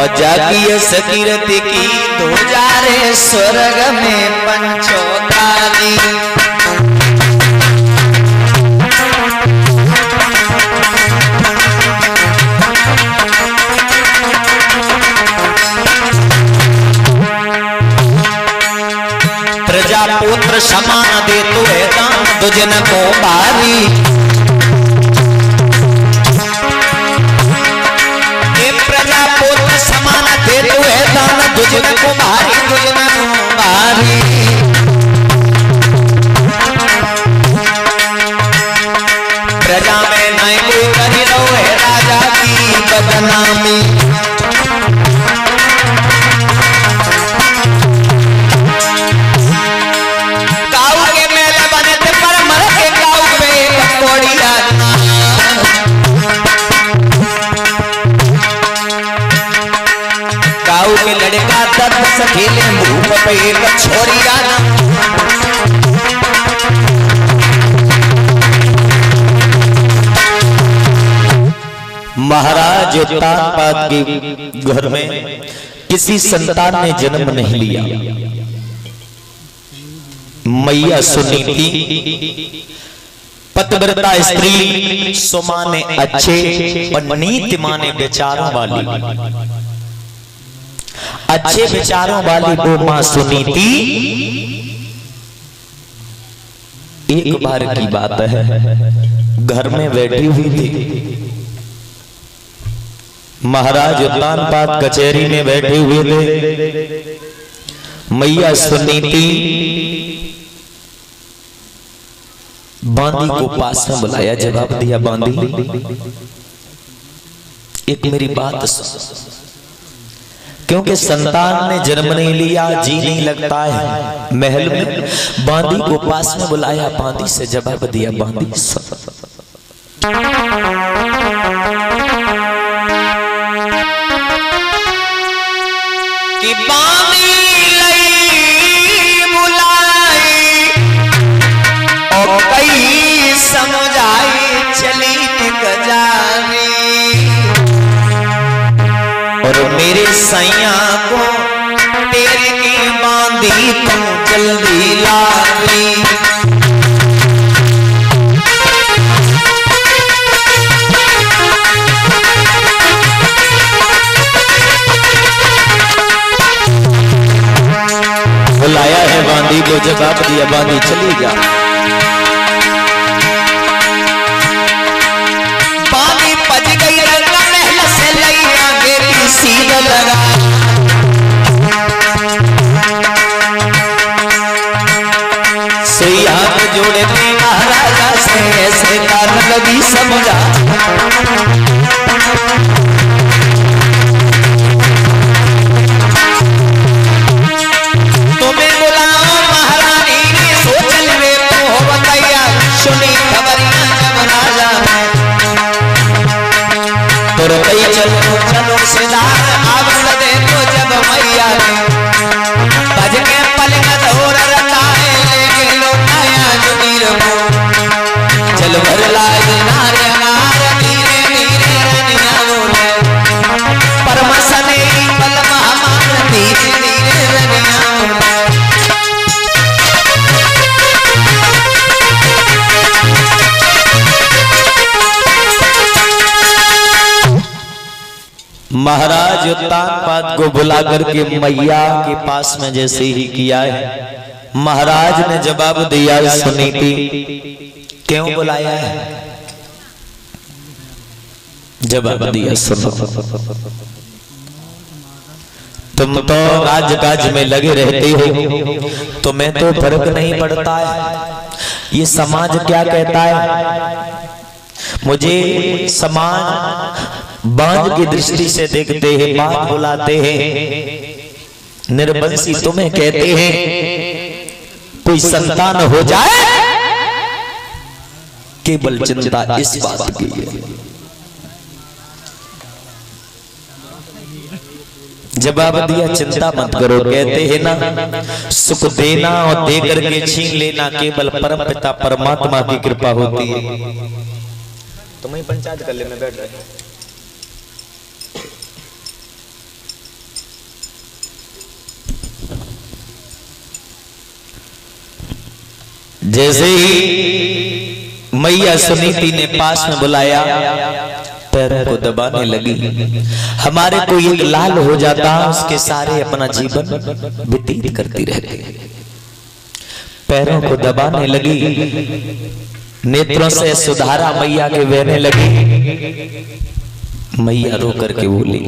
और जागी सकीरती की तो जा रे स्वर्ग में पंचोताली। प्रजापुत्र समान दे तो है दान दुजन को भारी। ये प्रजापुत्र समान दे तो है दान दुजन को भारी, दुजन को भारी। प्रजा में नहीं कोई करी रो है राजा की बदनामी। गाँव के लड़का दर्द सखेले मुंह पे एक छोड़ी आना। महाराज तानपाद के घर में किसी संतान ने जन्म नहीं लिया। मैया सुनीति पतिव्रता स्त्री, सुमाने अच्छे और नीति माने विचारों वाली, अच्छे विचारों वाली वो मां सुनीति एक बार की बात है घर में बैठी हुई थी। महाराज तानपाद कचहरी में बैठे हुए थे। मैया सुनीति बांदी को पास में बुलाया, जवाब दिया, बांदी एक मेरी बात सुन। क्योंकि संतान ने जन्म नहीं लिया, जी नहीं लगता है महल में। बांदी को पास में बुलाया, बांदी से जवाब दिया, बांदी कि बांदी लई बुलाई और कई समझाई चली गजारी। और मेरे सैया को तेरे की बांधी तू जल्दी लाई। बुलाया है बांधी को, जवाब दिया, बांधी चली जा। बांधी पज गई रंगा महल से लैया गेरी सीधा लगा। सोई हाथ जोड़े थे महाराजा से, ऐसे कान लगी समझा। चलो चलो सिदार आवस दे तो जब मैया ने बज के पलंग धोर रताए लेके लोटाया जुनीर को। चल भर लाज नारे नार धीरे धीरे रनिया बोले, परमसने पल महामान धीरे धीरे रनिया बोले। महाराज तानपाद को बुला करके मैया के पास में जैसे ही किया है, महाराज ने जवाब दिया, सुनीति क्यों बुलाया है? जवाब दिया, सुनो तुम तो राजकाज में लगे रहते हो, तुम्हें तो फर्क नहीं पड़ता है ये समाज क्या कहता है। मुझे समाज बांझ की दृष्टि से देखते हैं, बात बुलाते हैं, निर्वंशी तुम्हें कहते हैं। कोई संतान हो जाए केवल चिंता इस बात की है। जवाब दिया, चिंता मत करो। कहते हैं ना, सुख देना और दे करके छीन लेना केवल परम पिता परमात्मा की कृपा होती है। तुम्हें पंचायत कर ले, मैं बैठ रहे। जैसे ही मैया सुनीति ने पास में बुलाया, पैरों को दबाने लगी। हमारे को एक लाल हो जाता, उसके सारे अपना जीवन व्यतीत करती रहती। पैरों को दबाने लगी, नेत्रों से सुधारा मैया के बहने लगी। मैया रो करके बोली,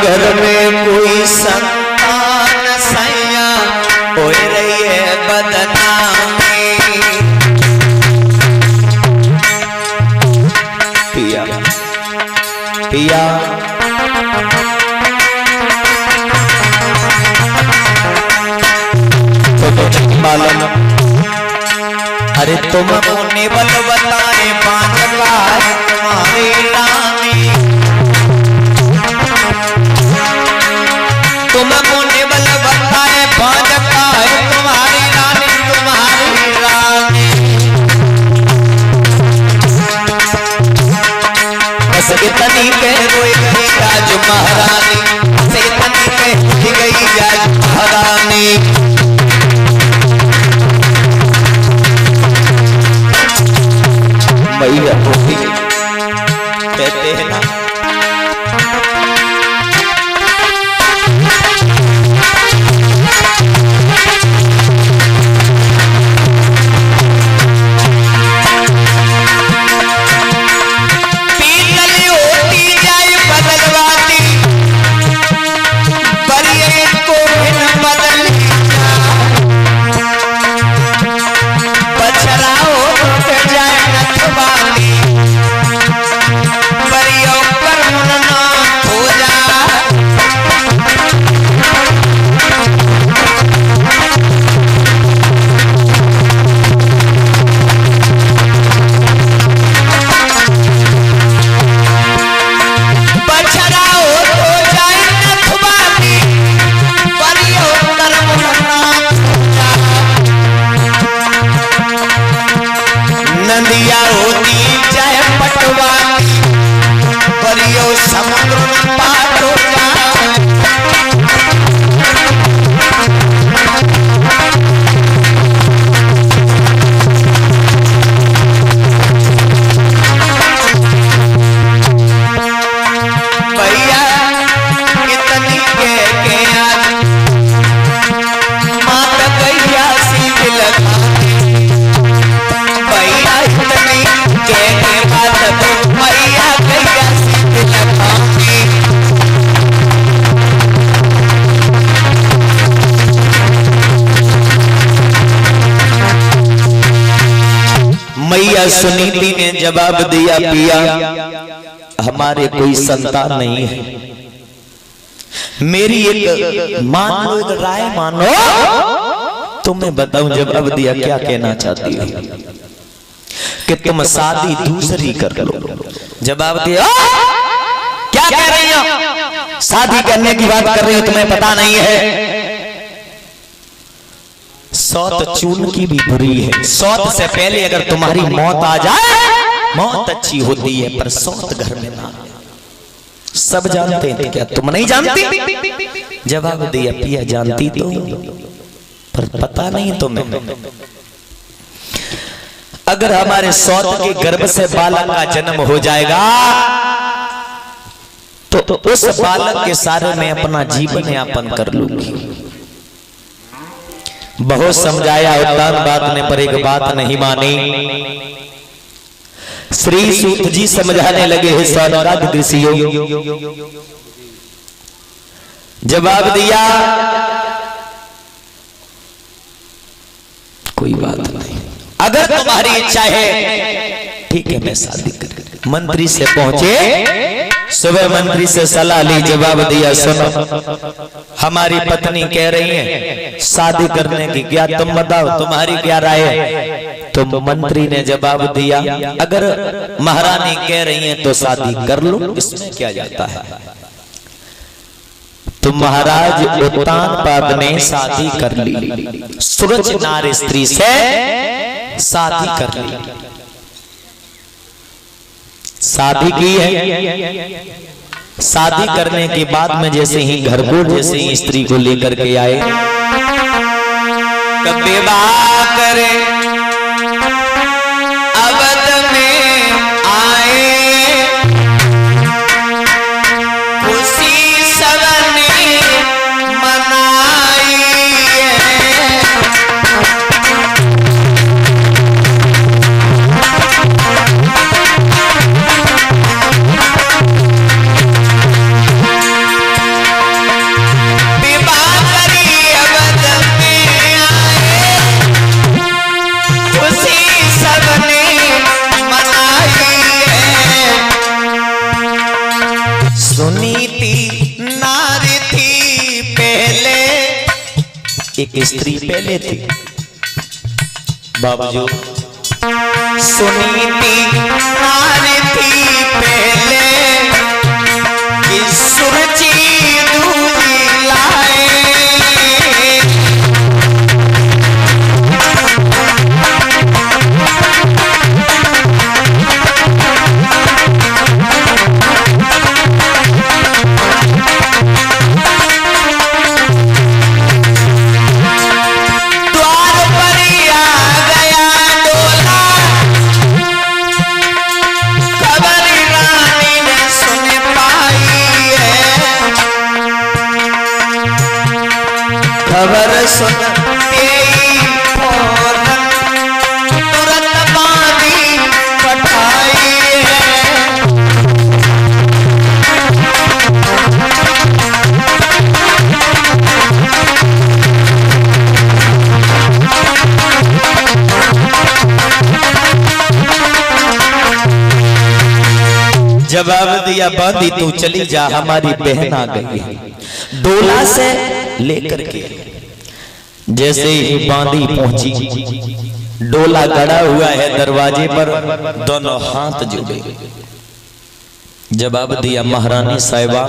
घर में कोई संतान सैया हो रही है बदनामी। पिया पिया तो मालूम, अरे तुम मुनि बल बताए पांच का तुम्हारी रानी, तुम मुनि बल बताए पांच का है तुम्हारी रानी, तुम्हारी रानी। बस इतनी कह रोई गई आज महारानी, बस इतनी कह गई आज महारानी। मैया बोली, कहते हैं ना, नदिया होती चाहे पटवानी, परियो समुद्र में पार हो जाए। भैया इतनी के आज मात गैया सी लगा, भैया इतनी के बात तो मैया गैया सी लगाऊंगी। मैया सुनीति ने जवाब दिया, पिया हमारे कोई संतान नहीं है, मेरी एक मान लो, एक राय मानो, तुम्हें बताऊं जवाब दिया क्या कहना चाहती हो कि तुम शादी दूसरी कर लो। जवाब दिया, क्या कह रही हो, शादी करने की बात कर रही हो, तुम्हें पता नहीं है सौत चून की भी बुरी है। सौत से पहले अगर तुम्हारी मौत आ जाए, मौत अच्छी होती है पर सौत घर में ना। सब जानते हैं, क्या तुम नहीं जानती? जवाब दिया, पिया जानती तो पर पता नहीं तुम्हें। अगर हमारे सौत के गर्भ से बालक का जन्म हो जाएगा तो उस बालक के सारे में अपना जीवन यापन कर लूंगी। बहुत समझाया, उदार बात ने पर एक बात नहीं मानी। श्री सूत जी समझाने लगे हैं सौनकादि ऋषियों। जवाब दिया, कोई बात नहीं, अगर तुम्हारी इच्छा है ठीक है मैं शादी कर। मंत्री से पहुंचे, सुबह मंत्री से सलाह ली, जवाब दिया, सुनो हमारी पत्नी कह रही है शादी करने की, क्या तुम बताओ तुम्हारी क्या राय है? तो मंत्री ने जवाब दिया, अगर महारानी कह रही है तो शादी कर लो, इसमें क्या जाता है। तो महाराज उत्तानपाद ने शादी कर ली, सूरज नार स्त्री से शादी कर ली। शादी की है। शादी करने के बाद में जैसे ही घर को जैसे ही स्त्री को लेकर के आए, कब विवाह करे अवध में आए, खुशी सबने मनाई एक स्त्री पहले थी बाबूजी, सुनीति नारी थी पहले, कि सुरजी दूजी लाए, खबर सुनते ही फौरन तुरंत बांधी पठाई है। जवाब दिया, बांधी तू चली जा, हमारी बहन आ गई है। डोला से लेकर के जैसे ही बांधी पहुंची, डोला गड़ा हुआ है दरवाजे पर, दोनों हाथ जुड़े। जवाब दिया, महारानी साहिबा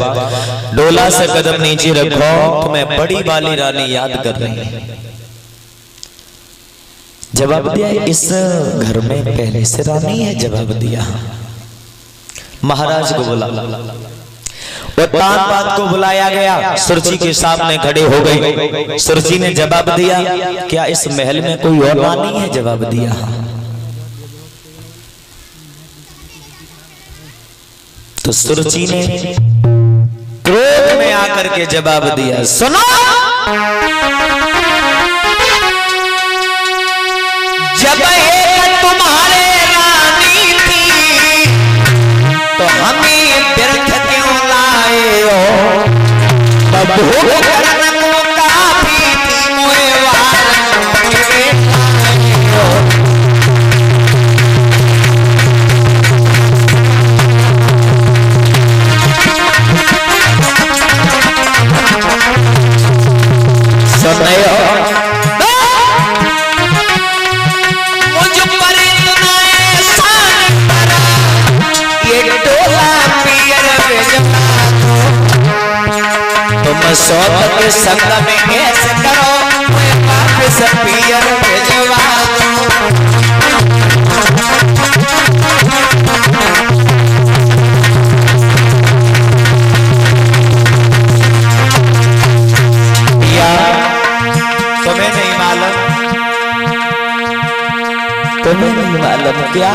डोला से कदम नीचे रखो, तुम्हें बड़ी वाली रानी याद कर रही है। जवाब दिया, इस घर में पहले से रानी है। जवाब दिया, महाराज को बुला। उत्तानपाद को बुलाया गया, सुरजी के सामने खड़े हो गए। सुरजी ने जवाब दिया, क्या इस महल में कोई और रानी है? जवाब दिया, तो सुरजी ने क्रोध में आकर के जवाब दिया, सुनो, जब एक तुम्हारे रानी थी तो हमें व्यर्थ क्यों लाए हो? बबूल करन को काफी थी मोए वार मुझे लाए हो। सुनो, मुझ पर इतना एहसान करा, ये डोला पियर भेजना तुम सौत के संग में कैसे करो, मैं वापस पियर भेजवा दूं। तुम्हें नहीं मालूम, तुम्हें नहीं मालूम क्या?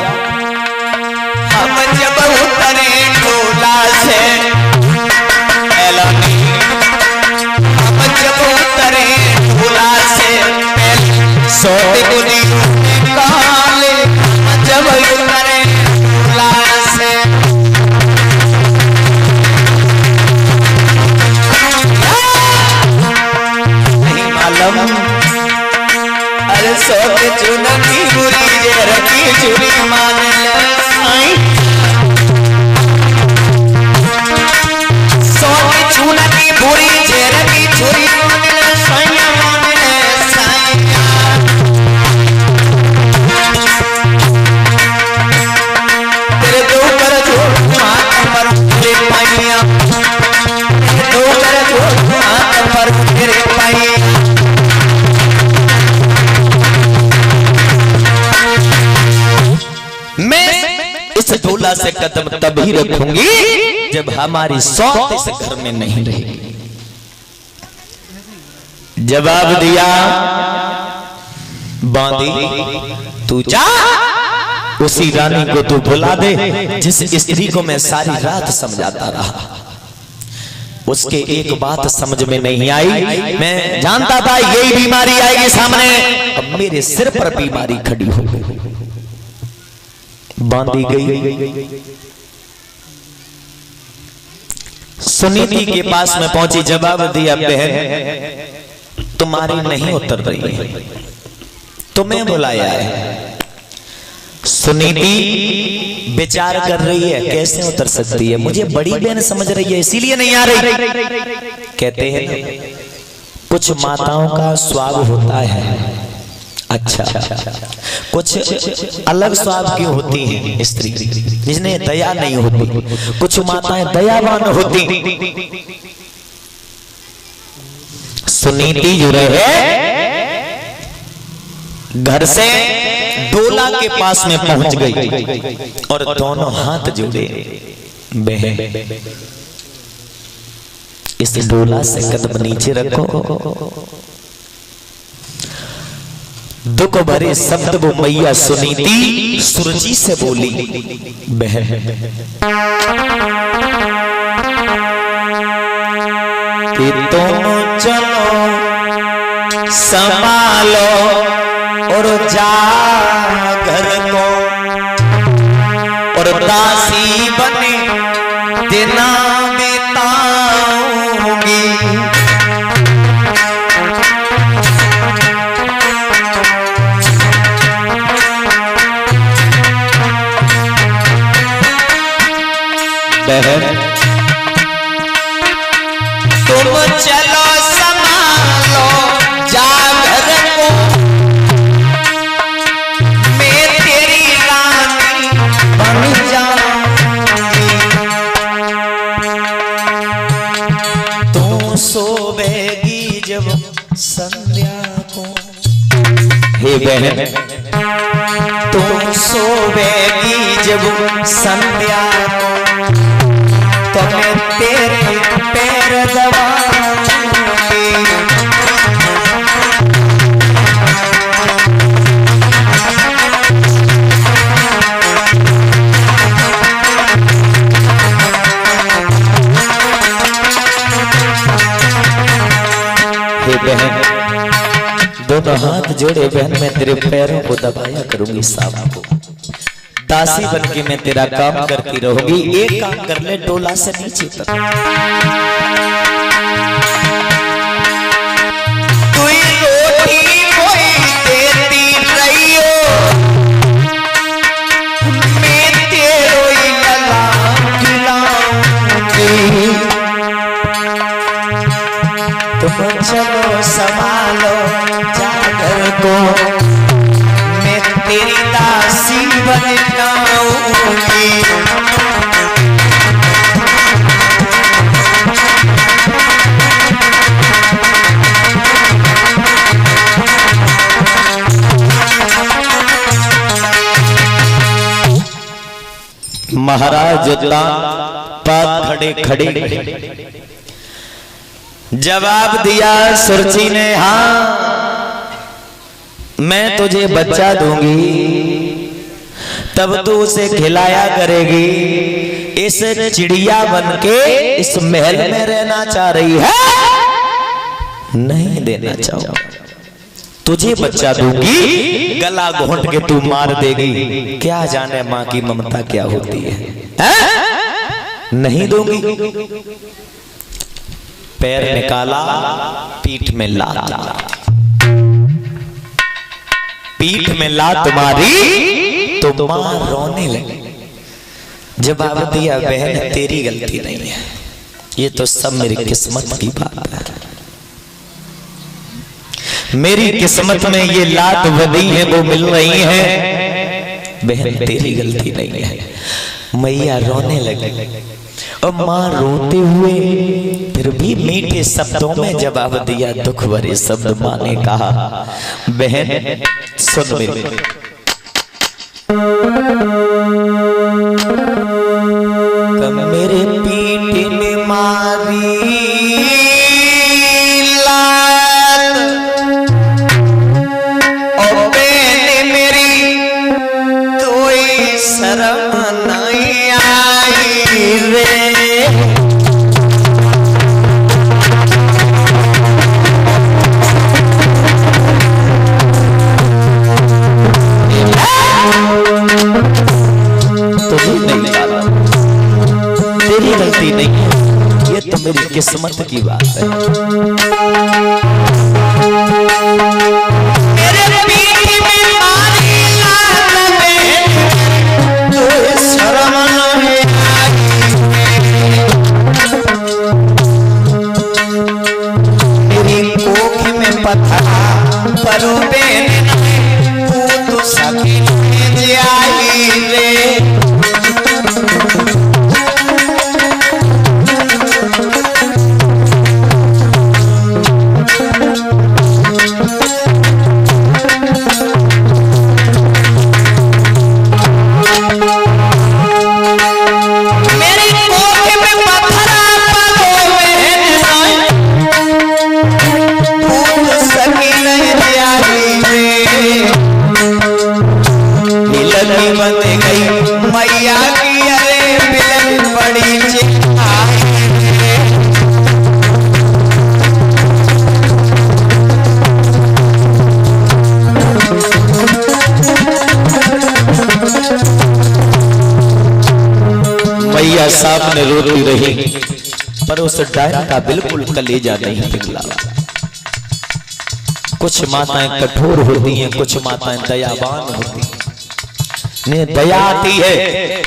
हम जब उतरे डोला से, हम जब उतरे डोला से सोते बुनी काले, हम जब उतरे डोला से नहीं मालूम। अरे सोते चुनकी बुरी जे रखी चुरी मान ले साईं, सोते चुनकी बुरी जे रखी चुरी मान ले साईं, मान ले साईं। तेरे दो कर जोड़ मां पर तेरे पाइयां, तेरे दो कर जोड़ डोला से कदम तभी रखूंगी जब हमारी सौत इस घर में नहीं रहेगी। जवाब दिया, बांदी तू जा, उसी रानी को तू बुला दे जिस स्त्री को मैं सारी रात समझाता रहा। उसके एक बात समझ में नहीं आई। मैं जानता था यही बीमारी आएगी सामने, अब मेरे सिर पर बीमारी खड़ी हो गई। बांधी गई, सुनीति के पास में पहुंची। जवाब दिया, बहन तुम्हारी नहीं उतर रही है, तुम्हें बुलाया है। सुनीति विचार कर रही है कैसे उतर सकती है, मुझे बड़ी बहन समझ रही है इसीलिए नहीं आ रही। कहते हैं कुछ माताओं का स्वभाव होता है अच्छा, कुछ अलग स्वभाव की होती हैं स्त्री जिन्हें दया नहीं होती। कुछ माताएं दयावान होती। सुनीति जो रहे घर से डोला के पास में पहुंच गई और दोनों हाथ जोड़े, बहन इस डोला से कदम नीचे रखो। दुख भरे शब्द वो मैया सुनीति सुरजी से बोली, बहन कि तुम चलो संभालो और जा घर को, और दासी बने दिना बिताऊंगी। बहन तुम चलो संभालो जा घर को, मैं तेरी रानी बन जाऊंगी। तू सोवेगी जब संध्या को, हे बहन तू सोवेगी जब संध्या को, तो मैं तेरे पैर दबाऊंगी। हे बहन दोनों हाथ जोड़े, बहन मैं तेरे पैरों को दबाया करूंगी शाम को। दासी बनके मैं तेरा काम करती रहूंगी। एक काम कर ले, डोला से नीचे उतर। कोई रोटी कोई देती रही हो, मैं तेरो ही गला खिलाऊंगी। तुम चलो संभालो जाकर को, मैं तेरी दासी बन जाऊंगी। महाराज पास खड़े खड़े जवाब दिया सुरजी ने, हाँ मैं तुझे बच्चा दूंगी, तब तू उसे खिलाया करेगी। इस चिड़िया बनके इस महल में रहना चाह रही है, नहीं देना चाहो, तुझे बच्चा दूंगी, गला घोंट के तू मार देगी। क्या जाने माँ की ममता क्या होती है? नहीं दूंगी। पैर निकाला, पीठ में लात, पीठ में लात मारी तो मां रोने लगी। जवाब दिया, बहन तेरी गलती नहीं है, ये तो सब मेरी किस्मत की बात है। मेरी किस्मत में ये लात वदी है वो मिल रही है, बहन तेरी गलती नहीं है। मैया रोने लगी और मां रोते हुए फिर भी मीठे शब्दों में जवाब दिया, दुख भरे शब्द मां ने कहा, बहन सुन मेरी मेरी गलती नहीं है, ये तो मेरी किस्मत की बात है। मेरे पीठ में मारी लात में तो शर्म नहीं आई, मेरी कोख में पत्थर परोबे तू तो सकी जाई रे। मैया की अरे बिलन बड़ी चिंता मैया सामने रोती रही, पर उस डायन का बिल्कुल कलेजा नहीं पिघला। कुछ माताएं कठोर होती हैं, कुछ माताएं दयावान होती हैं, ने दया आती है,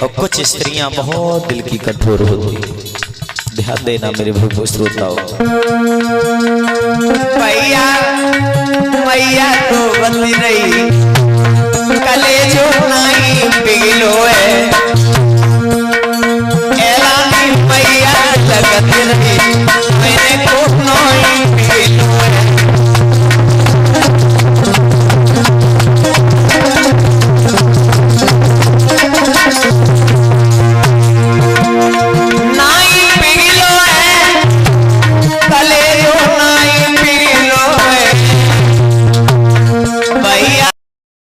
और कुछ स्त्रियां बहुत दिल की कठोर होती है। ध्यान देना मेरे भूख श्रोताओं। मैया मैया तो बंदी रही, कलेजो नहीं पिघलो है, ऐलानी मैया लगत रही, मैंने